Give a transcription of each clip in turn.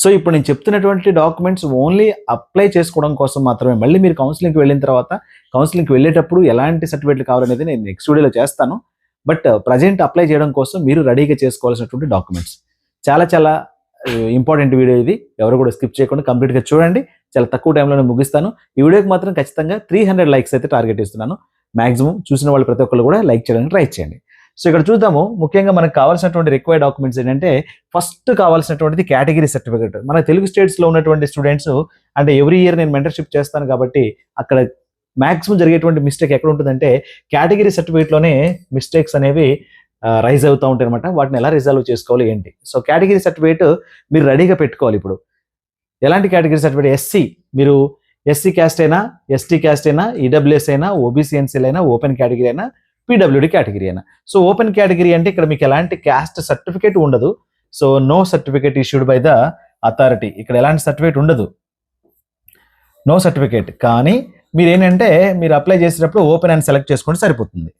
So ఇప్పుడు నేను చెప్తున్నటువంటి డాక్యుమెంట్స్ ఓన్లీ అప్లై చేసుకోవడం కోసం మాత్రమే. మళ్ళీ మీరు కౌన్సిలింగ్కి వెళ్ళిన తర్వాత కౌన్సిలింగ్కి వెళ్ళేటప్పుడు ఎలాంటి సర్టిఫికేట్లు కావాలనేది నేను నెక్స్ట్ వీడియోలో చేస్తాను. బట్ ప్రజెంట్ అప్లై చేయడం కోసం మీరు రెడీగా చేసుకోవాల్సినటువంటి డాక్యుమెంట్స్ చాలా చాలా ఇంపార్టెంట్ వీడియో ఇది. ఎవరు కూడా స్కిప్ చేయకుండా కంప్లీట్గా చూడండి. చాలా తక్కువ టైంలోనే ముగిస్తాను. ఈ వీడియోకి మాత్రం ఖచ్చితంగా 300 లైక్స్ అయితే టార్గెట్ ఇస్తున్నాను. మాక్సిమం చూసిన వాళ్ళు ప్రతి ఒక్కరు కూడా లైక్ చేయడానికి ట్రై చేయండి. సో ఇక్కడ చూద్దాము, ముఖ్యంగా మనకు కావాల్సినటువంటి రిక్వైర్డ్ డాక్యుమెంట్స్ ఏంటంటే ఫస్ట్ కావాల్సినటువంటిది కేటగిరీ సర్టిఫికేట్. మన తెలుగు స్టేట్స్లో ఉన్నటువంటి స్టూడెంట్స్ అంటే ఎవ్రీ ఇయర్ నేను మెంటర్షిప్ చేస్తాను కాబట్టి అక్కడ మ్యాక్సిమం జరిగేటువంటి మిస్టేక్ ఎక్కడ ఉంటుందంటే కేటగిరీ సర్టిఫికేట్లోనే మిస్టేక్స్ అనేవి రైజ్ అవుతూ ఉంటాయి అనమాట. వాటిని ఎలా రిజాల్వ్ చేసుకోవాలి ఏంటి. సో కేటగిరీ సర్టిఫికేట్ మీరు రెడీగా పెట్టుకోవాలి. ఇప్పుడు ఎలాంటి కేటగిరీ సర్టిఫికేట్? ఎస్సీ, మీరు ఎస్సీ క్యాస్ట్ అయినా, ఎస్టీ క్యాస్ట్ అయినా, ఈడబ్ల్యూఎస్ అయినా, ఓబీసీ ఎన్సీఎల్ అయినా, ఓపెన్ కేటగిరీ అయినా, పీడబ్ల్యూడి కేటగిరీ అయినా. సో ఓపెన్ కేటగిరీ అంటే ఇక్కడ మీకు ఎలాంటి క్యాస్ట్ సర్టిఫికేట్ ఉండదు. So no certificate issued by the authority. ఇక్కడ ఎలాంటి సర్టిఫికేట్ ఉండదు, నో సర్టిఫికేట్. కానీ మీరు ఏంటంటే మీరు అప్లై చేసేటప్పుడు ఓపెన్ అని సెలెక్ట్ చేసుకుంటే సరిపోతుంది.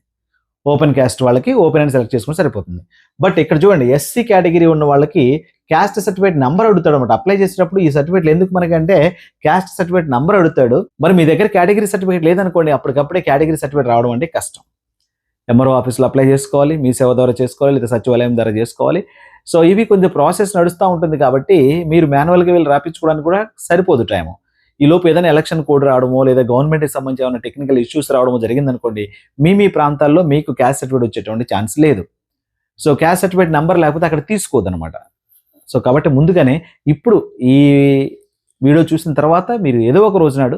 ఓపెన్ క్యాస్ట్ వాళ్ళకి ఓపెన్ అని సెలెక్ట్ చేసుకుంటే సరిపోతుంది. బట్ ఇక్కడ చూడండి, ఎస్సీ కేటగిరీ ఉన్న వాళ్ళకి క్యాస్ట్ సర్టిఫికేట్ నెంబర్ అడుగుతాడు అనమాట. అప్లై చేసేటప్పుడు ఈ సర్టిఫికేట్ ఎందుకు మనకంటే క్యాస్ట్ సర్టిఫికేట్ నెంబర్ అడుగుతాడు. మరి మీ దగ్గర కేటగిరీ సర్టిఫికేట్ లేదనుకోండి, అప్పటికప్పుడే కేటగిరీ సర్టిఫికేట్ రావడం అంటే కష్టం. ఎంఆర్ఓ ఆఫీస్లో అప్లై చేసుకోవాలి, మీ సేవ ద్వారా చేసుకోవాలి, లేదా సచివాలయం ద్వారా చేసుకోవాలి. సో ఇవి కొంచెం ప్రాసెస్ నడుస్తూ ఉంటుంది కాబట్టి మీరు మాన్యువల్గా వెళ్ళి రాపించుకోవడానికి కూడా సరిపోదు టైము. ఈ లోపు ఏదైనా ఎలక్షన్ కోడ్ రావడమో లేదా గవర్నమెంట్కి సంబంధించి ఏమైనా టెక్నికల్ ఇష్యూస్ రావడమో జరిగిందనుకోండి, మీ ప్రాంతాల్లో మీకు క్యాస్ట్ సర్టిఫికేట్ వచ్చేటువంటి ఛాన్స్ లేదు. సో క్యాస్ట్ సర్టిఫికేట్ నెంబర్ లేకపోతే అక్కడ తీసుకోదనమాట. సో కాబట్టి ముందుగానే ఇప్పుడు ఈ వీడియో చూసిన తర్వాత మీరు ఏదో ఒక రోజు నాడు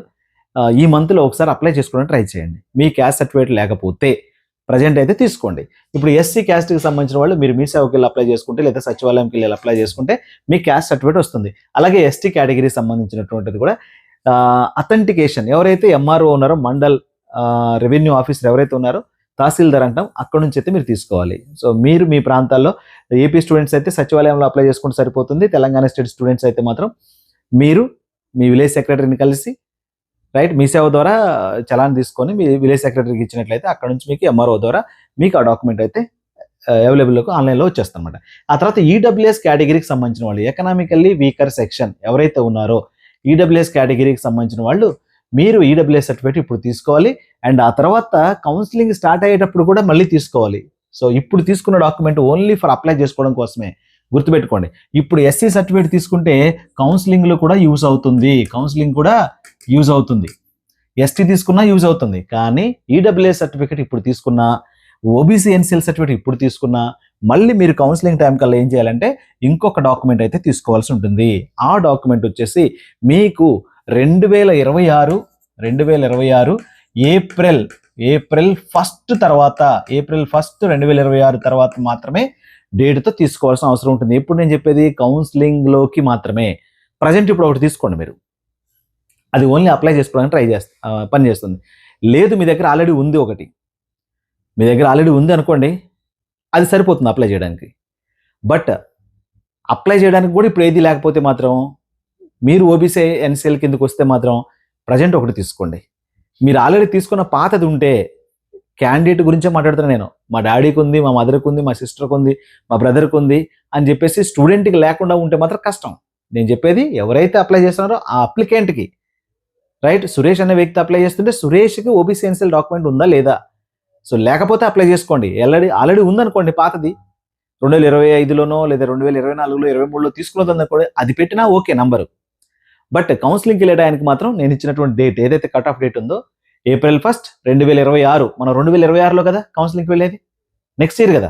ఈ మంత్లో ఒకసారి అప్లై చేసుకోవడానికి ట్రై చేయండి. మీ క్యాస్ట్ సర్టిఫికేట్ లేకపోతే ప్రజెంట్ అయితే తీసుకోండి. ఇప్పుడు ఎస్సీ క్యాస్ట్కి సంబంధించిన వాళ్ళు మీరు మీ సేవకి వెళ్ళి అప్లై చేసుకుంటే లేదా సచివాలయంకి వెళ్ళి అప్లై చేసుకుంటే మీ క్యాస్ట్ సర్టిఫికేట్ వస్తుంది. అలాగే ఎస్టీ కేటగిరీకి సంబంధించినటువంటిది కూడా అథెంటికేషన్ ఎవరైతే ఎంఆర్ఓ ఉన్నారో, మండల్ రెవెన్యూ ఆఫీసర్ ఎవరైతే ఉన్నారో, తహసీల్దార్ అంటాం, అక్కడ నుంచి అయితే మీరు తీసుకోవాలి. సో మీరు మీ ప్రాంతాల్లో ఏపీ స్టూడెంట్స్ అయితే సచివాలయంలో అప్లై చేసుకుంటే సరిపోతుంది. తెలంగాణ స్టేట్ స్టూడెంట్స్ అయితే మాత్రం మీరు మీ విలేజ్ సెక్రటరీని కలిసి రైట్ మీ సేవ ద్వారా చలాన్ తీసుకొని మీ విలేజ్ సెక్రటరీకి ఇచ్చినట్లయితే అక్కడ నుంచి మీకు ఎంఆర్ఓ ద్వారా మీకు ఆ డాక్యుమెంట్ అయితే అవైలబుల్గా ఆన్లైన్లో వచ్చేస్తుంది అనమాట. ఆ తర్వాత ఈడబ్ల్యూఎస్ కేటగిరీకి సంబంధించిన వాళ్ళు, ఎకనామికల్లీ వీకర్ సెక్షన్ ఎవరైతే ఉన్నారో ఈడబ్ల్యూఎస్ కేటగిరీకి సంబంధించిన వాళ్ళు మీరు ఈడబ్ల్యూఎస్ సర్టిఫికేట్ ఇప్పుడు తీసుకోవాలి. అండ్ ఆ తర్వాత కౌన్సిలింగ్ స్టార్ట్ అయ్యేటప్పుడు కూడా మళ్ళీ తీసుకోవాలి. సో ఇప్పుడు తీసుకున్న డాక్యుమెంట్ ఓన్లీ ఫర్ అప్లై చేసుకోవడం కోసమే, గుర్తుపెట్టుకోండి. ఇప్పుడు ఎస్సీ సర్టిఫికేట్ తీసుకుంటే కౌన్సిలింగ్లో కూడా యూజ్ అవుతుంది, ఎస్టీ తీసుకున్నా యూజ్ అవుతుంది. కానీ ఈడబ్ల్యూఎస్ సర్టిఫికేట్ ఇప్పుడు తీసుకున్నా, ఓబీసీ ఎన్సీఎల్ సర్టిఫికేట్ ఇప్పుడు తీసుకున్నా, మళ్ళీ మీరు కౌన్సిలింగ్ టైం కల్లా ఏం చేయాలంటే ఇంకొక డాక్యుమెంట్ అయితే తీసుకోవాల్సి ఉంటుంది. ఆ డాక్యుమెంట్ వచ్చేసి మీకు 2026 ఏప్రిల్ 1 తర్వాత, ఏప్రిల్ 1 2026 తర్వాత మాత్రమే డేట్తో తీసుకోవాల్సిన అవసరం ఉంటుంది. ఎప్పుడు నేను చెప్పేది కౌన్సిలింగ్లోకి మాత్రమే. ప్రజెంట్ ఇప్పుడు ఒకటి తీసుకోండి, మీరు అది ఓన్లీ అప్లై చేసుకోవడానికి పని చేస్తుంది. లేదు మీ దగ్గర ఆల్రెడీ ఉంది, ఒకటి మీ దగ్గర ఆల్రెడీ ఉంది అనుకోండి, అది సరిపోతుంది అప్లై చేయడానికి. బట్ అప్లై చేయడానికి కూడా ఇప్పుడు ఏది లేకపోతే మాత్రం మీరు ఓబీసీ ఎన్సీఎల్ కిందకి వస్తే మాత్రం ప్రజెంట్ ఒకటి తీసుకోండి. మీరు ఆల్రెడీ తీసుకున్న పాతది ఉంటే, క్యాండిడేట్ గురించే మాట్లాడుతున్నాను నేను, మా డాడీకి ఉంది, మా మదర్కి ఉంది, మా సిస్టర్కి ఉంది, మా బ్రదర్కి ఉంది అని చెప్పేసి స్టూడెంట్కి లేకుండా ఉంటే మాత్రం కష్టం. నేను చెప్పేది ఎవరైతే అప్లై చేస్తున్నారో ఆ అప్లికెంట్కి, రైట్. సురేష్ అనే వ్యక్తి అప్లై చేస్తుంటే సురేష్కి ఓబీసీ ఎన్సీఎల్ డాక్యుమెంట్ ఉందా లేదా? సో లేకపోతే అప్లై చేసుకోండి. ఆల్రెడీ ఉందనుకోండి పాతది, 2025లోనో లేదా 2024లో 23లో తీసుకున్నదనుకోండి, అది పెట్టినా ఓకే నంబరు. బట్ కౌన్సిలింగ్కి వెళ్ళడానికి మాత్రం నేను ఇచ్చినటువంటి డేట్ ఏదైతే కట్ ఆఫ్ డేట్ ఉందో ఏప్రిల్ 1 2026, మనం 2026లో కదా కౌన్సిలింగ్కి వెళ్ళేది, నెక్స్ట్ ఇయర్ కదా,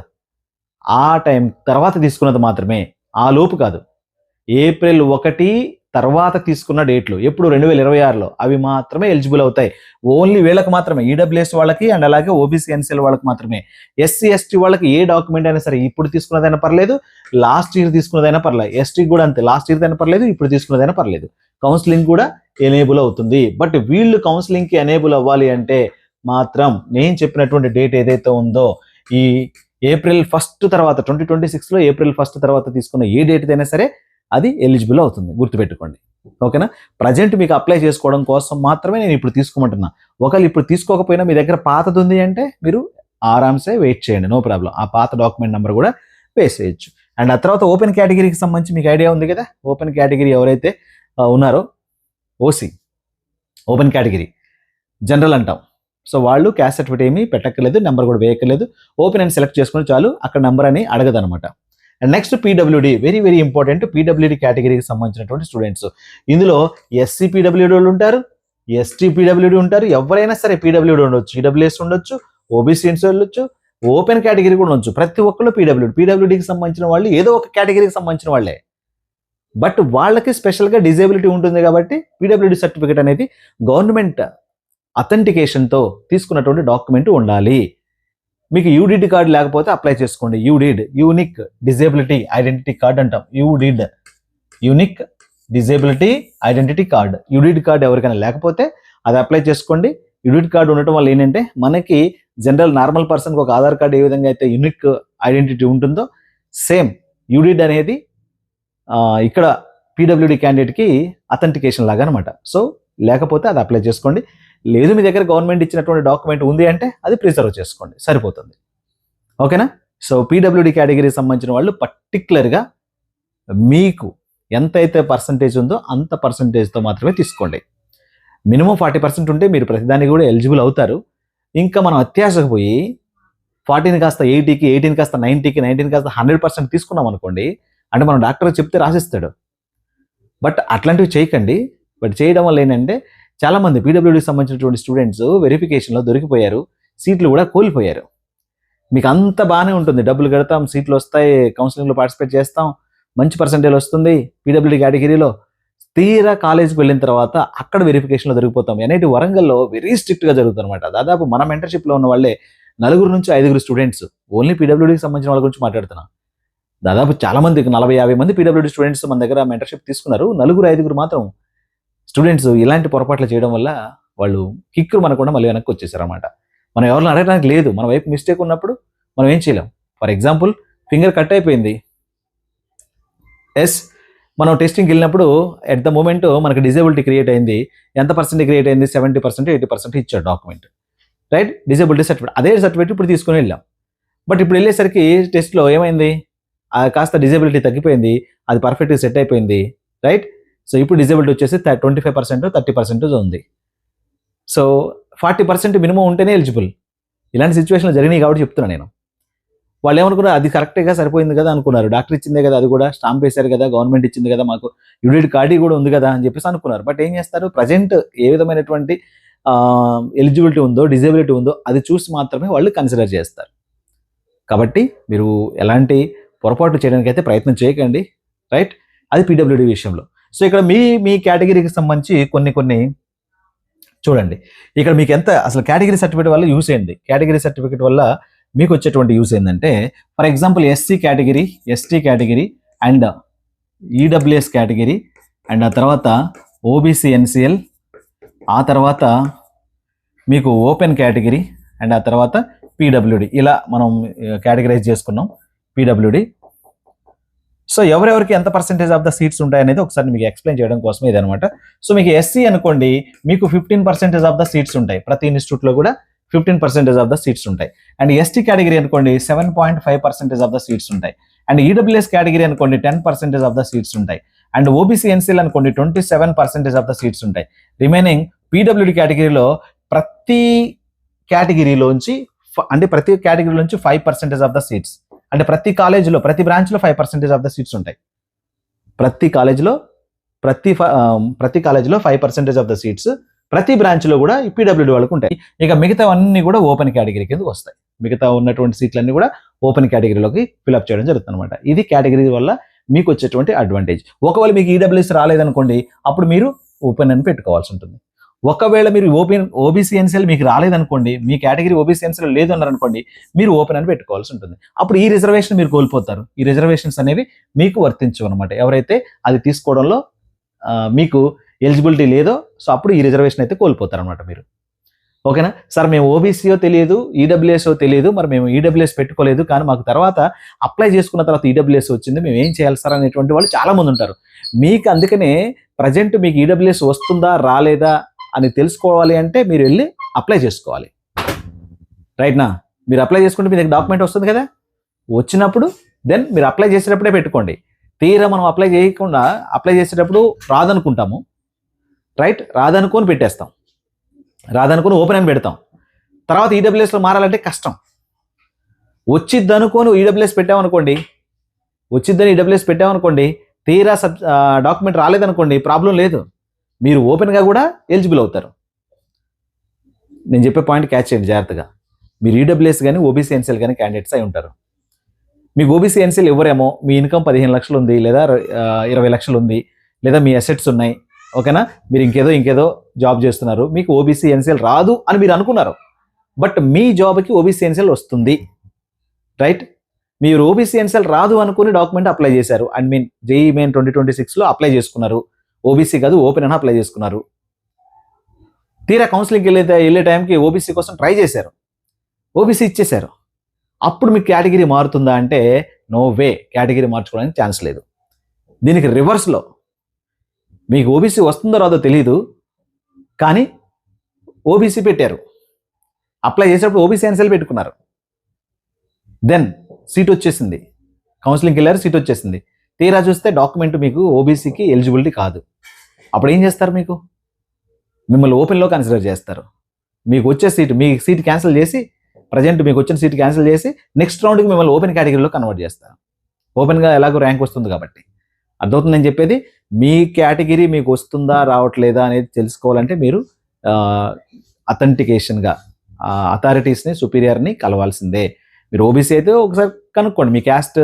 ఆ టైం తర్వాత తీసుకున్నది మాత్రమే, ఆ లోపు కాదు. ఏప్రిల్ 1 తర్వాత తీసుకున్న డేట్లు ఎప్పుడు 2026లో అవి మాత్రమే ఎలిజిబుల్ అవుతాయి. ఓన్లీ వీళ్ళకి మాత్రమే, ఈడబ్ల్యూఎస్ వాళ్ళకి అండ్ అలాగే ఓబీసీ ఎన్సీఎల్ వాళ్ళకి మాత్రమే. ఎస్సీ ఎస్టీ వాళ్ళకి ఏ డాక్యుమెంట్ అయినా సరే ఇప్పుడు తీసుకున్నదైనా పర్లేదు, లాస్ట్ ఇయర్ తీసుకున్నదైనా పర్లేదు. ఎస్టీకి కూడా అంతే, లాస్ట్ ఇయర్ అయినా పర్లేదు, ఇప్పుడు తీసుకున్నదైనా పర్లేదు. కౌన్సిలింగ్ కూడా ఎనేబుల్ అవుతుంది. బట్ వీళ్ళు కౌన్సిలింగ్కి ఎనేబుల్ అవ్వాలి అంటే మాత్రం నేను చెప్పినటువంటి డేట్ ఏదైతే ఉందో ఈ ఏప్రిల్ 1 తర్వాత 2026లో ఏప్రిల్ 1 తర్వాత తీసుకున్న ఏ డేట్ అయినా సరే అది ఎలిజిబుల్ అవుతుంది, గుర్తుపెట్టుకోండి. ఓకేనా? ప్రజెంట్ మీకు అప్లై చేసుకోవడం కోసం మాత్రమే నేను ఇప్పుడు తీసుకోమంటున్నా. ఒకవేళ ఇప్పుడు తీసుకోకపోయినా మీ దగ్గర పాతది ఉంది అంటే మీరు ఆరామ్సే వెయిట్ చేయండి, నో ప్రాబ్లం. ఆ పాత డాక్యుమెంట్ నెంబర్ కూడా వేసేయచ్చు. అండ్ ఆ తర్వాత ఓపెన్ కేటగిరీకి సంబంధించి మీకు ఐడియా ఉంది కదా, ఓపెన్ కేటగిరీ ఎవరైతే ఉన్నారో ఓసీ ఓపెన్ కేటగిరీ జనరల్ అంటాం. సో వాళ్ళు క్యాస్ట్ సర్టిఫికేట్ ఏమీ పెట్టక్కర్లేదు, నెంబర్ కూడా వేయక్కర్లేదు, ఓపెన్ అని సెలెక్ట్ చేసుకుని చాలు, అక్కడ నెంబర్ అని అడగదు అనమాట. And next PWD, very very important. PWD కేటగిరీకి సంబంధించినటువంటి స్టూడెంట్స్, ఇందులో ఎస్సీ పీడబ్ల్యూడి వాళ్ళు ఉంటారు, ఎస్టీ పీడబ్ల్యూడి ఉంటారు, ఎవరైనా సరే పీడబ్ల్యూడి ఉండొచ్చు, ఈడబ్ల్యూఎస్ ఉండొచ్చు, ఓబీసీ ఉండొచ్చు, ఓపెన్ కేటగిరీ కూడా ఉండొచ్చు. ప్రతి ఒక్కళ్ళు పీడబ్ల్యూడికి సంబంధించిన వాళ్ళు ఏదో ఒక కేటగిరీకి సంబంధించిన వాళ్ళే. బట్ వాళ్ళకి స్పెషల్గా డిజేబిలిటీ ఉంటుంది కాబట్టి పీడబ్ల్యూడి సర్టిఫికేట్ అనేది గవర్నమెంట్ అథెంటికేషన్తో తీసుకున్నటువంటి డాక్యుమెంట్ ఉండాలి. మీకు యూడిడ్ కార్డు లేకపోతే అప్లై చేసుకోండి. UDID, unique disability identity card అంటాం. UDID, unique disability identity card. UDID card ఎవరికైనా లేకపోతే అది అప్లై చేసుకోండి. యూడిడ్ కార్డు ఉండటం వల్ల ఏంటంటే మనకి జనరల్ నార్మల్ పర్సన్కి ఒక ఆధార్ కార్డు ఏ విధంగా అయితే యూనిక్ ఐడెంటిటీ ఉంటుందో సేమ్ యూడిడ్ అనేది ఇక్కడ పీడబ్ల్యూడి క్యాండిడేట్కి అథెంటికేషన్ లాగా అనమాట. సో లేకపోతే అది అప్లై చేసుకోండి. లేదు మీ దగ్గర గవర్నమెంట్ ఇచ్చినటువంటి డాక్యుమెంట్ ఉంది అంటే అది ప్రిజర్వ్ చేసుకోండి, సరిపోతుంది. ఓకేనా? సో పీడబ్ల్యూడి కేటగిరీకి సంబంధించిన వాళ్ళు పర్టికులర్గా మీకు ఎంతైతే పర్సంటేజ్ ఉందో అంత పర్సంటేజ్తో మాత్రమే తీసుకోండి. మినిమం 40% ఉంటే మీరు ప్రతిదానికి కూడా ఎలిజిబుల్ అవుతారు. ఇంకా మనం అత్యాశకు పోయి 40ని కాస్త 80కి, 80ని కాస్త 90కి, 90ని కాస్త 100% తీసుకున్నాం అనుకోండి, అంటే మనం డాక్టర్ చెప్తే రాసిస్తాడు. బట్ అట్లాంటివి చేయకండి. బట్ చేయడం వల్ల ఏంటంటే చాలామంది పీడబ్ల్యూడీకి సంబంధించినటువంటి స్టూడెంట్స్ వెరిఫికేషన్లో దొరికిపోయారు, సీట్లు కూడా కోల్పోయారు. మీకు అంత బాగానే ఉంటుంది, డబ్బులు కడతాం, సీట్లు వస్తాయి, కౌన్సిలింగ్లో పార్టిసిపేట్ చేస్తాం, మంచి పర్సంటేజ్ వస్తుంది పీడబ్ల్యూడీ కేటగిరీలో. తీరా కాలేజీకి వెళ్ళిన తర్వాత అక్కడ వెరిఫికేషన్లో దొరికిపోతాం. ఎన్ఐటి వరంగల్లో వెరీ స్ట్రిక్ట్గా జరుగుతుంది అనమాట. దాదాపు మన మెంటర్షిప్లో ఉన్న వాళ్ళే 4 నుంచి 5 స్టూడెంట్స్, ఓన్లీ పీడబ్ల్యూడీకి సంబంధించిన వాళ్ళ గురించి మాట్లాడుతున్నాం. దాదాపు చాలా మంది 40-50 మంది పీడబ్ల్యూడీ స్టూడెంట్స్ మన దగ్గర మెంటర్షిప్ తీసుకున్నారు. 4-5 మాత్రం స్టూడెంట్స్ ఇలాంటి పొరపాట్లు చేయడం వల్ల వాళ్ళు కిక్కులు మనకుండా మళ్ళీ వెనక్కి వచ్చేసారనమాట. మనం ఎవరిని అడగడానికి లేదు, మన వైపు మిస్టేక్ ఉన్నప్పుడు మనం ఏం చేయలేం. ఫర్ ఎగ్జాంపుల్ ఫింగర్ కట్ అయిపోయింది, ఎస్ మనం టెస్టింగ్కి వెళ్ళినప్పుడు ఎట్ ద మూమెంట్ మనకి డిజేబిలిటీ క్రియేట్ అయింది. ఎంత పర్సెంట్ క్రియేట్ అయింది? 70%, 80% ఇచ్చాడు డాక్యుమెంట్, రైట్? డిజేబిలిటీ సర్టిఫికేట్, అదే సర్టిఫికేట్ ఇప్పుడు తీసుకుని వెళ్ళాం. బట్ ఇప్పుడు వెళ్ళేసరికి టెస్ట్లో ఏమైంది, కాస్త డిజేబిలిటీ తగ్గిపోయింది, అది పర్ఫెక్ట్గా సెట్ అయిపోయింది, రైట్? సో ఇప్పుడు డిజేబిలిటీ వచ్చేసి 25%, 30% ఉంది. సో 40% మినిమం ఉంటేనే ఎలిజిబుల్. ఇలాంటి సిచ్యువేషన్లో జరిగినాయి కాబట్టి చెప్తున్నాను నేను. వాళ్ళు ఏమనుకున్నారు, అది కరెక్ట్గా సరిపోయింది కదా అనుకున్నారు, డాక్టర్ ఇచ్చిందే కదా, అది కూడా స్టాంప్ వేశారు కదా, గవర్నమెంట్ ఇచ్చింది కదా, మాకు యూడిడ్ కార్డు కూడా ఉంది కదా అని చెప్పేసి అనుకున్నారు. బట్ ఏం చేస్తారు, ప్రజెంట్ ఏ విధమైనటువంటి ఎలిజిబిలిటీ ఉందో, డిజేబిలిటీ ఉందో అది చూసి మాత్రమే వాళ్ళు కన్సిడర్ చేస్తారు. కాబట్టి మీరు ఎలాంటి పొరపాటు చేయడానికి అయితే ప్రయత్నం చేయకండి, రైట్? అది పీడబ్ల్యూడీ విషయంలో. సో ఇక్కడ మీ కేటగిరీకి సంబంధించి కొన్ని చూడండి. ఇక్కడ మీకు ఎంత అసలు కేటగిరీ సర్టిఫికేట్ వల్ల యూస్ ఏంటి, కేటగిరీ సర్టిఫికేట్ వల్ల మీకు వచ్చేటువంటి యూస్ ఏంటంటే, for example SC category, ST category and EWS category and ఆ తర్వాత ఓబీసీ ఎన్సిఎల్, ఆ తర్వాత మీకు ఓపెన్ కేటగిరీ అండ్ ఆ తర్వాత పీడబ్ల్యూడి, ఇలా మనం కేటగిరైజ్ చేసుకున్నాం పీడబ్ల్యూడి. సో ఎవరెవరికి ఎంత పర్సెంటేజ్ ఆఫ్ ద సీట్స్ ఉంటాయనేది ఒకసారి మీకు ఎక్స్ప్లెయిన్ చేయడం కోసం ఇదనమాట. సో మీకు ఎస్సీ అనుకోండి, మీకు 15% ఆఫ్ ద సీట్స్ ఉంటాయి, ప్రతి ఇన్స్టిట్యూట్లో కూడా 15% ఆఫ్ ద సీట్స్ ఉంటాయి. అండ్ ఎస్టీ కేటగిరీ అనుకోండి 7.5% ఆఫ్ ద సీట్స్ ఉంటాయి. అండ్ ఈడబ్ల్యూఎస్ కేటగిరీ అనుకోండి 10% ఆఫ్ ద సీట్స్ ఉంటాయి. అండ్ ఓబీసీ ఎన్సీఎల్ అనుకోండి 27% ఆఫ్ ద సీట్స్ ఉంటాయి. రిమైనింగ్ పీడబ్ల్యూడీ కేటగిరీలో ప్రతి కేటగిరీలోంచి 5% ఆఫ్ ద సీట్స్, అంటే ప్రతి కాలేజీలో ప్రతి బ్రాంచ్లో 5% ఆఫ్ ద సీట్స్ ఉంటాయి. ప్రతి కాలేజీలో 5% ఆఫ్ ద సీట్స్ ప్రతి బ్రాంచ్లో కూడా పీడబ్ల్యూడీ వాళ్ళకు ఉంటాయి. ఇక మిగతావన్నీ కూడా ఓపెన్ కేటగిరీ కిందకి వస్తాయి. మిగతా ఉన్నటువంటి సీట్లన్నీ కూడా ఓపెన్ కేటగిరీలోకి ఫిల్అప్ చేయడం జరుగుతుంది అనమాట. ఇది కేటగిరీ వల్ల మీకు వచ్చేటువంటి అడ్వాంటేజ్. ఒకవేళ మీకు ఈడబ్ల్యూఎస్ రాలేదనుకోండి, అప్పుడు మీరు ఓపెన్ అని పెట్టుకోవాల్సి ఉంటుంది. ఒకవేళ మీరు ఓబీసీ ఎన్సీఎల్ మీకు రాలేదనుకోండి, మీ కేటగిరీ ఓబీసీ ఎన్సీఎల్ లేదు అన్నారనుకోండి, మీరు ఓపెన్ అని పెట్టుకోవాల్సి ఉంటుంది. అప్పుడు ఈ రిజర్వేషన్ మీరు కోల్పోతారు. ఈ రిజర్వేషన్స్ అనేవి మీకు వర్తించవు అనమాట. ఎవరైతే అది తీసుకోవడంలో మీకు ఎలిజిబిలిటీ లేదో, సో అప్పుడు ఈ రిజర్వేషన్ అయితే కోల్పోతారు అనమాట మీరు. ఓకేనా సార్, మేము ఓబీసీయో తెలియదు, ఈడబ్ల్యూఎస్ఓ తెలియదు, మరి మేము ఈడబ్ల్యూఎస్ పెట్టుకోలేదు, కానీ మాకు తర్వాత అప్లై చేసుకున్న తర్వాత ఈడబ్ల్యూఎస్ వచ్చింది, మేము ఏం చేయాలి సార్ అనేటువంటి వాళ్ళు చాలామంది ఉంటారు. మీకు అందుకనే ప్రజెంట్ మీకు ఈడబ్ల్యూఎస్ వస్తుందా రాలేదా అని తెలుసుకోవాలి అంటే మీరు వెళ్ళి అప్లై చేసుకోవాలి, రైట్నా? మీరు అప్లై చేసుకుంటే మీ దగ్గర డాక్యుమెంట్ వస్తుంది కదా, వచ్చినప్పుడు దెన్ మీరు అప్లై చేసేటప్పుడే పెట్టుకోండి. తీరా మనం అప్లై చేసేటప్పుడు రాదనుకుంటాము, రైట్? రాదనుకొని పెట్టేస్తాం, రాదనుకొని ఓపెన్ అని పెడతాం. తర్వాత ఈడబ్ల్యూఎస్లో మారాలంటే కష్టం. వచ్చిద్దని ఈడబ్ల్యూఎస్ పెట్టామనుకోండి, తీరా డాక్యుమెంట్ రాలేదనుకోండి, ప్రాబ్లం లేదు, మీరు ఓపెన్గా కూడా ఎలిజిబుల్ అవుతారు. నేను చెప్పే పాయింట్ క్యాచ్ చేయండి జాగ్రత్తగా. మీరు ఈడబ్ల్యూఎస్ కానీ ఓబీసీ ఎన్సీఎల్ కానీ క్యాండిడేట్స్ అయి ఉంటారు. మీకు ఓబీసీ ఎన్సీఎల్ ఎవరేమో మీ ఇన్కమ్ 15 లక్షలు ఉంది, లేదా 20 లక్షలు ఉంది, లేదా మీ అసెట్స్ ఉన్నాయి, ఓకేనా? మీరు ఇంకేదో జాబ్ చేస్తున్నారు, మీకు ఓబీసీ ఎన్సీఎల్ రాదు అని మీరు అనుకున్నారు, బట్ మీ జాబ్కి ఓబీసీ ఎన్సీఎల్ వస్తుంది, రైట్? మీరు ఓబీసీ ఎన్సీఎల్ రాదు అనుకుని డాక్యుమెంట్ అప్లై చేశారు, జేఈ మెయిన్ 2026లో అప్లై చేసుకున్నారు, ఓబీసీ కాదు ఓపెన్ అని అప్లై చేసుకున్నారు. తీరా కౌన్సిలింగ్కి వెళ్ళే టైంకి ఓబీసీ కోసం ట్రై చేశారు, ఓబీసీ ఇచ్చేశారు. అప్పుడు మీకు కేటగిరీ మారుతుందా అంటే నో వే, కేటగిరీ మార్చుకోవడానికి ఛాన్స్ లేదు. దీనికి రివర్స్లో మీకు ఓబీసీ వస్తుందో రాదో తెలియదు, కానీ ఓబీసీ పెట్టారు, అప్లై చేసేటప్పుడు ఓబీసీ ఎన్సీఎల్ పెట్టుకున్నారు, దెన్ సీట్ వచ్చేసింది, కౌన్సిలింగ్కి వెళ్ళారు, సీట్ వచ్చేసింది. తీరా చూస్తే డాక్యుమెంట్ మీకు ఓబీసీకి ఎలిజిబిలిటీ కాదు. అప్పుడు ఏం చేస్తారు? మిమ్మల్ని ఓపెన్లో కన్సిడర్ చేస్తారు. మీకు వచ్చే మీ సీట్ క్యాన్సిల్ చేసి, ప్రజెంట్ మీకు వచ్చిన సీట్ క్యాన్సిల్ చేసి నెక్స్ట్ రౌండ్కి మిమ్మల్ని ఓపెన్ కేటగిరీలో కన్వర్ట్ చేస్తారు. ఓపెన్గా ఎలాగో ర్యాంక్ వస్తుంది కాబట్టి. అర్థమవుతుంది నేను చెప్పేది? మీ కేటగిరీ మీకు వస్తుందా రావట్లేదా అనేది తెలుసుకోవాలంటే మీరు అథెంటికేషన్గా అథారిటీస్ని, సుపీరియర్ని కలవాల్సిందే. మీరు ఓబీసీ అయితే ఒకసారి కనుక్కోండి, మీ క్యాస్ట్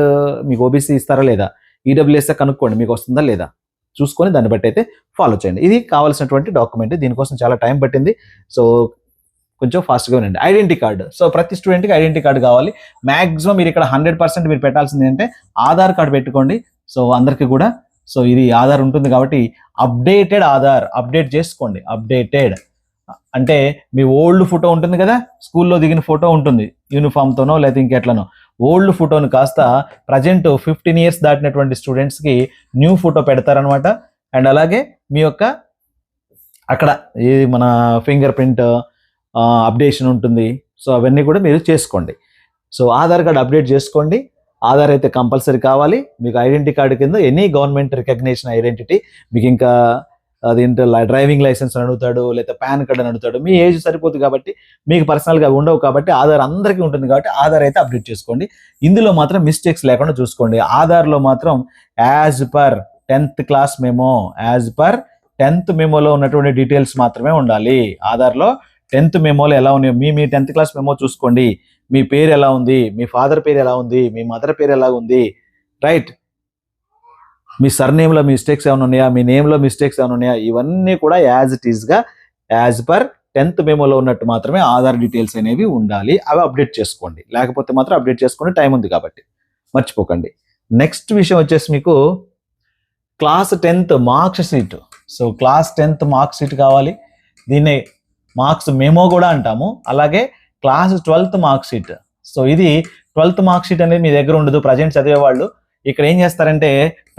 మీకు ఓబీసీ ఇస్తారా లేదా, ఈడబ్ల్యూఎస్ కనుక్కోండి మీకు వస్తుందా లేదా, చూసుకొని దాన్ని బట్టి అయితే ఫాలో చేయండి. ఇది కావాల్సినటువంటి డాక్యుమెంట్. దీనికోసం చాలా టైం పట్టింది, సో కొంచెం ఫాస్ట్గా ఉండండి. Identity card. సో ప్రతి స్టూడెంట్కి ఐడెంటిటీ కార్డు కావాలి. మ్యాక్సిమం మీరు ఇక్కడ 100% మీరు పెట్టాల్సింది అంటే ఆధార్ కార్డు పెట్టుకోండి. సో అందరికీ కూడా సో ఇది ఆధార్ ఉంటుంది కాబట్టి అప్డేటెడ్ ఆధార్ అప్డేట్ చేసుకోండి. అప్డేటెడ్ అంటే మీ ఓల్డ్ ఫోటో ఉంటుంది కదా, స్కూల్లో దిగిన ఫోటో ఉంటుంది యూనిఫామ్తోనో లేదా ఇంకెట్లనో, ఓల్డ్ ఫోటోను కాస్త ప్రజెంట్ 15 ఇయర్స్ దాటినటువంటి స్టూడెంట్స్కి న్యూ ఫోటో పెడతారనమాట. అండ్ అలాగే మీ యొక్క అక్కడ మన ఫింగర్ ప్రింట్ అప్డేషన్ ఉంటుంది. సో అవన్నీ కూడా మీరు చేసుకోండి. సో ఆధార్ కార్డు అప్డేట్ చేసుకోండి. ఆధార్ అయితే కంపల్సరీ కావాలి. మీకు ఐడెంటిటీ కార్డు కింద ఎనీ గవర్నమెంట్ రికగ్నేషన్ ఐడెంటిటీ, మీకు ఇంకా అదేంటో డ్రైవింగ్ లైసెన్స్ అని అడుగుతాడు, లేదా పాన్ కార్డు అని అడుగుతాడు. మీ ఏజ్ సరిపోతుంది కాబట్టి, మీకు పర్సనల్గా ఉండవు కాబట్టి ఆధార్ అందరికీ ఉంటుంది కాబట్టి ఆధార్ అయితే అప్డేట్ చేసుకోండి. ఇందులో మాత్రం మిస్టేక్స్ లేకుండా చూసుకోండి. ఆధార్లో మాత్రం as per 10th class memo, as per 10th మెమోలో ఉన్నటువంటి డీటెయిల్స్ మాత్రమే ఉండాలి. ఆధార్లో 10th మెమోలో ఎలా ఉన్నాయి, మీ 10th క్లాస్ మెమో చూసుకోండి. మీ పేరు ఎలా ఉంది, మీ ఫాదర్ పేరు ఎలా ఉంది, మీ మదర్ పేరు ఎలా ఉంది, రైట్? మీ సర్నేమ్లో మిస్టేక్స్ ఏమైనా ఉన్నాయా, మీ నేమ్లో మిస్టేక్స్ ఏమైనా ఉన్నాయా, ఇవన్నీ కూడా యాజ్ ఇట్ ఈస్గా యాజ్ పర్ 10th మెమోలో ఉన్నట్టు మాత్రమే ఆధార్ డీటెయిల్స్ అనేవి ఉండాలి. అవి అప్డేట్ చేసుకోండి. లేకపోతే మాత్రం అప్డేట్ చేసుకునే టైం ఉంది కాబట్టి మర్చిపోకండి. నెక్స్ట్ విషయం వచ్చేసి మీకు class 10th marks sheet. So class 10th marks sheet కావాలి. దీన్ని మార్క్స్ మెమో కూడా అంటాము. అలాగే class 12th marks sheet. So ఇది 12th మార్క్స్ షీట్ అనేది మీ దగ్గర ఉండదు. ప్రజెంట్ చదివే వాళ్ళు ఇక్కడ ఏం చేస్తారంటే,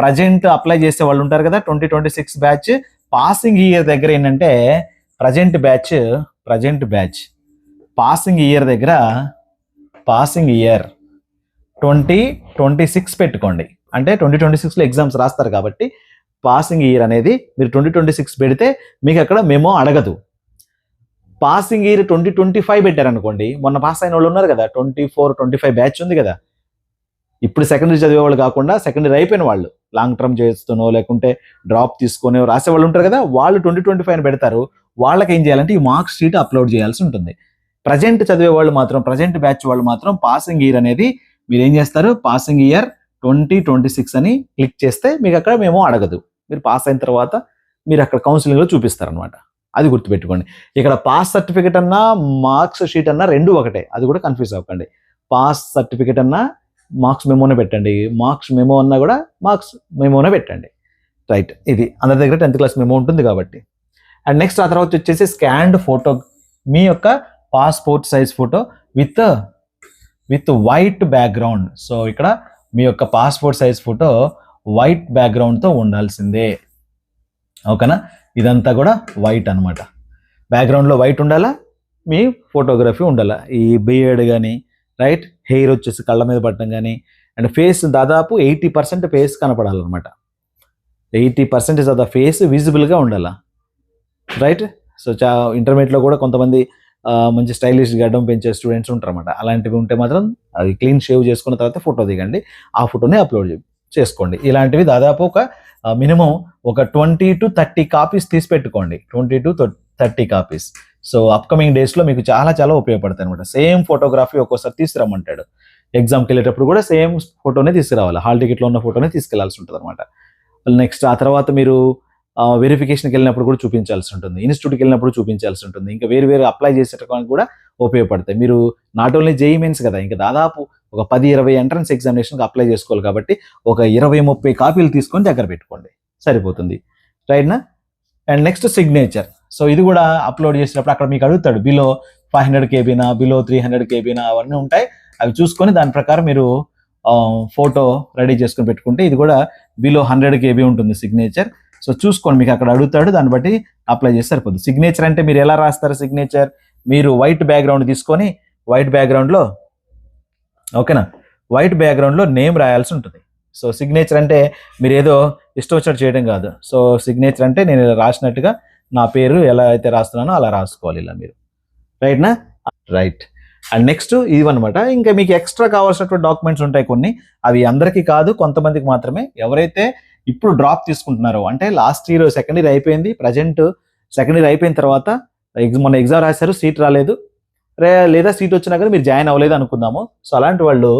ప్రజెంట్ అప్లై చేసే వాళ్ళు ఉంటారు కదా, 2026 బ్యాచ్ పాసింగ్ ఇయర్ దగ్గర ఏంటంటే ప్రజెంట్ బ్యాచ్ పాసింగ్ ఇయర్ దగ్గర పాసింగ్ ఇయర్ 2026 పెట్టుకోండి. అంటే 2026లో ఎగ్జామ్స్ రాస్తారు కాబట్టి పాసింగ్ ఇయర్ అనేది మీరు 2026 పెడితే మీకు అక్కడ మెమో అడగదు. పాసింగ్ ఇయర్ 2025 పెట్టారనుకోండి, మొన్న పాస్ అయిన వాళ్ళు ఉన్నారు కదా, 24-25 బ్యాచ్ ఉంది కదా, ఇప్పుడు సెకండరీ చదివే వాళ్ళు కాకుండా సెకండరీ అయిపోయిన వాళ్ళు, లాంగ్ టర్మ్ చేస్తునో లేకుంటే డ్రాప్ తీసుకొని రాసే వాళ్ళు ఉంటారు కదా, వాళ్ళు 2025 పెడతారు. వాళ్ళకి ఏం చేయాలంటే ఈ మార్క్స్ షీట్ అప్లోడ్ చేయాల్సి ఉంటుంది. ప్రజెంట్ చదివే వాళ్ళు మాత్రం, ప్రజెంట్ బ్యాచ్ వాళ్ళు మాత్రం పాసింగ్ ఇయర్ అనేది మీరు ఏం చేస్తారు, పాసింగ్ ఇయర్ 2026 అని క్లిక్ చేస్తే మీకు అక్కడ మేము అడగదు. మీరు పాస్ అయిన తర్వాత మీరు అక్కడ కౌన్సిలింగ్లో చూపిస్తారనమాట. అది గుర్తుపెట్టుకోండి. ఇక్కడ పాస్ సర్టిఫికేట్ అన్నా మార్క్స్ షీట్ అన్నా రెండు ఒకటే, అది కూడా కన్ఫ్యూజ్ అవ్వకండి. పాస్ సర్టిఫికేట్ అన్నా మార్క్స్ మెమోనే పెట్టండి, మార్క్స్ మెమో అన్నా కూడా మార్క్స్ మెమోనే పెట్టండి, రైట్? ఇది అందరి దగ్గర 10th క్లాస్ మెమో ఉంటుంది కాబట్టి. అండ్ నెక్స్ట్ ఆ తర్వాత వచ్చేసి స్కాన్డ్ ఫోటో, మీ యొక్క passport size photo with white background. So ఇక్కడ మీ యొక్క పాస్పోర్ట్ సైజ్ ఫోటో వైట్ బ్యాక్గ్రౌండ్తో ఉండాల్సిందే, ఓకేనా? ఇదంతా కూడా వైట్ అనమాట. బ్యాక్గ్రౌండ్లో వైట్ ఉండాలా, మీ ఫోటోగ్రఫీ ఉండాలా. ఈ బియర్డ్ కానీ, రైట్, హెయిర్ వచ్చేసి కళ్ళ మీద పట్టడం కానీ, అండ్ ఫేస్ దాదాపు 80% ఫేస్ కనపడాలన్నమాట. 80% ఆఫ్ ద ఫేస్ విజిబుల్గా ఉండాలా, రైట్? సో ఇంటర్మీడియట్లో కూడా కొంతమంది మంచి స్టైలిష్ గడ్డం పెంచే స్టూడెంట్స్ ఉంటారన్నమాట. అలాంటివి ఉంటే మాత్రం అది క్లీన్ షేవ్ చేసుకున్న తర్వాత ఫోటో దిగండి, ఆ ఫోటోని అప్లోడ్ చేసుకోండి. ఇలాంటివి దాదాపు ఒక మినిమం ఒక 20 to 30 కాపీస్ తీసి పెట్టుకోండి, 20 to 30 కాపీస్. సో అప్కమింగ్ డేస్లో మీకు చాలా చాలా ఉపయోగపడతాయి అనమాట. సేమ్ ఫోటోగ్రఫీ ఒక్కోసారి తీసుకురమ్మంటాడు, ఎగ్జామ్కి వెళ్ళేటప్పుడు కూడా సేమ్ ఫోటోనే తీసుకురావాలి, హాల్ టికెట్లో ఉన్న ఫోటోనే తీసుకెళ్లాల్సి ఉంటుంది అనమాట. నెక్స్ట్ ఆ తర్వాత మీరు వెరిఫికేషన్కి వెళ్ళినప్పుడు కూడా చూపించాల్సి ఉంటుంది, ఇన్స్టిట్యూట్కి వెళ్ళినప్పుడు చూపించాల్సి ఉంటుంది, ఇంకా వేరు అప్లై చేసేటప్పుడు కూడా ఉపయోగపడతాయి. మీరు నాట్ ఓన్లీ జేఈ మెయిన్స్ కదా, ఇంకా దాదాపు ఒక 10-20 ఎంట్రన్స్ ఎగ్జామినేషన్కి అప్లై చేసుకోవాలి కాబట్టి ఒక 20-30 కాపీలు తీసుకొని దగ్గర పెట్టుకోండి, సరిపోతుంది, రైట్నా? And next signature. సో ఇది కూడా అప్లోడ్ చేసేటప్పుడు అక్కడ మీకు అడుగుతాడు బిలో 500 కేబీనా, బిలో 300 కేబీనా, అవన్నీ ఉంటాయి. అవి చూసుకొని దాని ప్రకారం మీరు ఫోటో రెడీ చేసుకొని పెట్టుకుంటే ఇది కూడా బిలో 100 కేబీ ఉంటుంది సిగ్నేచర్. సో చూసుకోండి, మీకు అక్కడ అడుగుతాడు, దాన్ని బట్టి అప్లై చేస్తే సరిపోతుంది. సిగ్నేచర్ అంటే మీరు ఎలా రాస్తారు సిగ్నేచర్? మీరు వైట్ బ్యాక్గ్రౌండ్ తీసుకొని వైట్ బ్యాక్గ్రౌండ్లో, ఓకేనా, వైట్ బ్యాక్గ్రౌండ్లో నేమ్ రాయాల్సి ఉంటుంది. సో సిగ్నేచర్ అంటే మీరు ఏదో ఇష్టం వచ్చినట్టు చేయడం కాదు. సో సిగ్నేచర్ అంటే నేను ఇలా రాసినట్టుగా నా పేరు ఎలా అయితే రాస్తున్నానో అలా రాసుకోవాలి ఇలా మీరు, రైట్నా? రైట్. అండ్ నెక్స్ట్ ఇవన్నమాట. ఇంకా మీకు ఎక్స్ట్రా కావాల్సినటువంటి డాక్యుమెంట్స్ ఉంటాయి కొన్ని, అవి అందరికీ కాదు, కొంతమందికి మాత్రమే. ఎవరైతే ఇప్పుడు డ్రాప్ తీసుకుంటున్నారో, అంటే లాస్ట్ ఇయర్ సెకండ్ ఇయర్ అయిపోయింది, ప్రజెంట్ సెకండ్ ఇయర్ అయిపోయిన తర్వాత మొన్న ఎగ్జామ్ రాశారు, సీట్ రాలేదు, లేదా సీట్ వచ్చినా కానీ మీరు జాయిన్ అవ్వలేదు అనుకుందాము. సో అలాంటి వాళ్ళు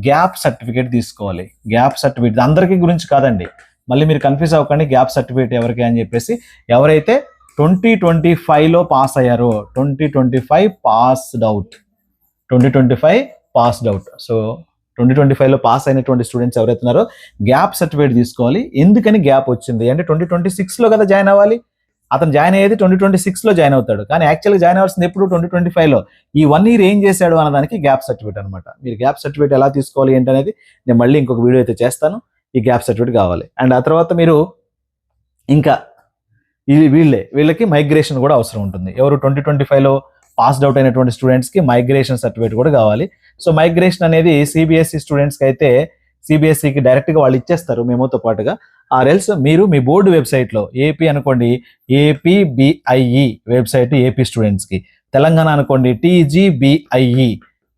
గ్యాప్ సర్టిఫికేట్ తీసుకోవాలి. గ్యాప్ సర్టిఫికేట్ అందరికీ గురించి కాదండి, మళ్ళీ మీరు కన్ఫ్యూజ్ అవ్వకండి. గ్యాప్ సర్టిఫికేట్ ఎవరికి అని చెప్పేసి, ఎవరైతే 2025లో పాస్ అయ్యారో, 2025 passed out, 2025 passed out. So 2025లో పాస్ అయినటువంటి స్టూడెంట్స్ ఎవరైతున్నారో గ్యాప్ సర్టిఫికేట్ తీసుకోవాలి. ఎందుకని గ్యాప్ వచ్చింది అంటే 2026లో కదా జాయిన్ అవ్వాలి. అతను జాయిన్ అయ్యేది 2026లో జాయిన్ అవుతాడు, కానీ యాక్చువల్గా జాయిన్ అవ్వాల్సింది ఎప్పుడు 2025లో. ఈ 1 year ఏం చేశాడు అన్నదానికి గ్యాప్ సర్టిఫికేట్ అనమాట. మీరు గ్యాప్ సర్టిఫికేట్ ఎలా తీసుకోవాలి ఏంటనేది నేను మళ్ళీ ఇంకొక వీడియో అయితే చేస్తాను. ఈ గ్యాప్ సర్టిఫికేట్ కావాలి. అండ్ ఆ తర్వాత మీరు ఇంకా వీళ్ళకి మైగ్రేషన్ కూడా అవసరం ఉంటుంది. ఎవరు 2025లో పాస్డ్ అవుట్ అయినటువంటి స్టూడెంట్స్కి మైగ్రేషన్ సర్టిఫికేట్ కూడా కావాలి. సో మైగ్రేషన్ అనేది సిబిఎస్ఈ స్టూడెంట్స్కి అయితే సిబిఎస్ఈకి డైరెక్ట్గా వాళ్ళు ఇచ్చేస్తారు మేమోతో పాటుగా. ఆర్ఎల్స్ మీరు మీ బోర్డు వెబ్సైట్లో, ఏపీ అనుకోండి ఏపీబిఐఈ వెబ్సైట్ ఏపీ స్టూడెంట్స్కి, తెలంగాణ అనుకోండి టీజీబిఐఈ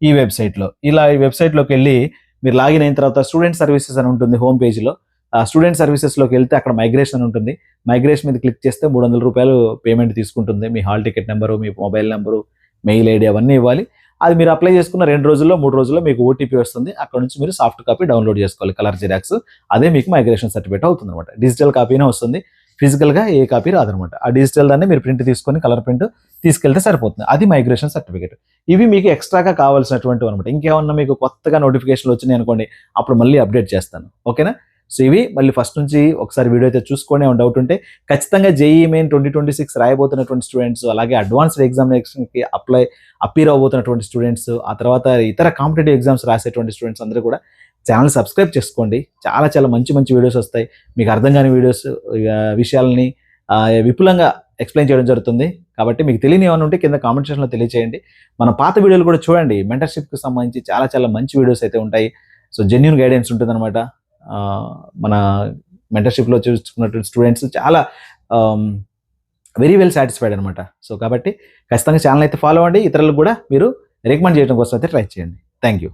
ఈ వెబ్సైట్లో, ఇలా ఈ వెబ్సైట్లోకి వెళ్ళి మీరు లాగిన్ అయిన తర్వాత స్టూడెంట్ సర్వీసెస్ అని ఉంటుంది హోమ్ పేజ్లో. ఆ స్టూడెంట్ సర్వీసెస్లోకి వెళ్తే అక్కడ మైగ్రేషన్ ఉంటుంది. మైగ్రేషన్ మీద క్లిక్ చేస్తే 300 రూపాయలు పేమెంట్ తీసుకుంటుంది. మీ హాల్ టికెట్ నెంబరు, మీ మొబైల్ నెంబరు, మెయిల్ ఐడి అవన్నీ ఇవ్వాలి. అది మీరు అప్లై చేసుకున్న 2 రోజుల్లో 3 రోజుల్లో మీకు ఓటీపీ వస్తుంది. అక్కడ నుంచి మీరు సాఫ్ట్ కాపీ డౌన్లోడ్ చేసుకోవాలి, కలర్ జిరాక్స్. అదే మీకు మైగ్రేషన్ సర్టిఫికేట్ అవుతుంది అనమాట. డిజిటల్ కాపీనే వస్తుంది, ఫిజికల్గా ఏ కాపీ రాదనమాట. ఆ డిజిటల్ దాన్ని మీరు ప్రింట్ తీసుకొని కలర్ ప్రింట్ తీసుకెళ్తే సరిపోతుంది, అది మైగ్రేషన్ సర్టిఫికేట్. ఇవి మీకు ఎక్స్ట్రాగా కావాల్సినటువంటివి అనమాట. ఇంకేమన్నా మీకు కొత్తగా నోటిఫికేషన్లు వచ్చినాయి అనుకోండి, అప్పుడు మళ్ళీ అప్డేట్ చేస్తాను, ఓకేనా? సో ఇవి మళ్ళీ ఫస్ట్ నుంచి ఒకసారి వీడియో అయితే చూసుకొని ఏమైనా డౌట్ ఉంటే ఖచ్చితంగా జేఈ మెయిన్ 2026 రాయబోతున్నటువంటి స్టూడెంట్స్, అలాగే అడ్వాన్స్డ్ ఎగ్జామినేషన్కి అపీర్ అవబోతున్నటువంటి స్టూడెంట్స్, ఆ తర్వాత ఇతర కాంపిటేటివ్ ఎగ్జామ్స్ రాసేటువంటి స్టూడెంట్స్ అందరూ కూడా ఛానల్ సబ్స్క్రైబ్ చేసుకోండి. చాలా చాలా మంచి వీడియోస్ వస్తాయి. మీకు అర్థం కాని వీడియోస్, విషయాలని విపులంగా ఎక్స్ప్లెయిన్ చేయడం జరుగుతుంది. కాబట్టి మీకు తెలియని ఏమైనా ఉంటే కింద కామెంట్ సెక్షన్లో తెలియచేయండి. మన పాత వీడియోలు కూడా చూడండి, మెంటర్షిప్కి సంబంధించి చాలా చాలా మంచి వీడియోస్ అయితే ఉంటాయి. సో జెన్యూన్ గైడెన్స్ ఉంటుందన్నమాట. మన మెంటర్షిప్లో చూసుకున్నటువంటి స్టూడెంట్స్ చాలా వెరీ వెల్ సాటిస్ఫైడ్ అనమాట. సో కాబట్టి ఖచ్చితంగా ఛానల్ అయితే ఫాలో అవ్వండి. ఇతరులకు కూడా మీరు రికమెండ్ చేయడం కోసం అయితే ట్రై చేయండి. Thank you.